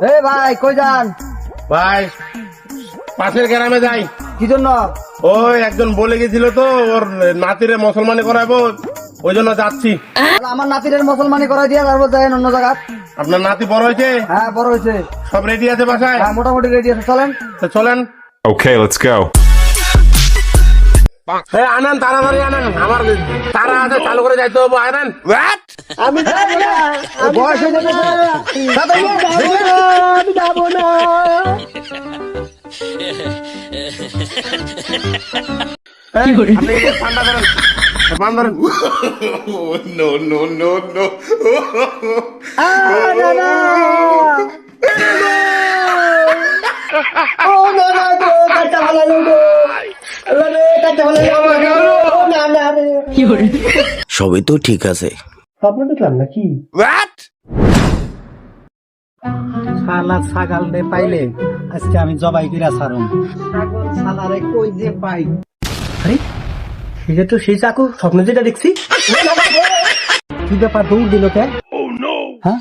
এই ভাই কই যান? ভাই পাশের গ্রামে যাই। কি জন্য? ওই একজন বলে গেছিল তো ওর নাতিরে মুসলমানি করাবো, ওই জন্য যাচ্ছি। তাহলে আমার নাতিরের মুসলমানি করাই দিয়ে তারপর যাই অন্য জায়গা। আপনার নাতি বড় হয়েছে? হ্যাঁ বড় হয়েছে, সব রেডি আছে বাসায়? হ্যাঁ মোটামুটি রেডি আছে, চলেন। তো চলেন। Okay, let's go. আনেন তাড়াতাড়ি আনেন, আমার তারা আছে, চালু করে যাইতে হবো। আনেন। আমি যাবো না, বয়স হয়ে যাবে। আমি যাবো না। আপনি ঠান্ডা করেন, পান ধরেন। না, না। ও না, না, গো, কাঁচা ভালো গো। আল্লাহ রে, কাঁচা ভালো গো। না, না রে। সবই তো ঠিক আছে। স্বপ্ন দেখলাম নাকি? শালা ছাগাল রে পাইলে আজকে আমি জবাই কইরা ছাড়ুম। ছাগল শালারে কই যে পাই? আরে এটা তো সেই চাকু, স্বপ্নে যেটা দেখছি। কি ব্যাপার, দৌড় দিল কে? হ্যাঁ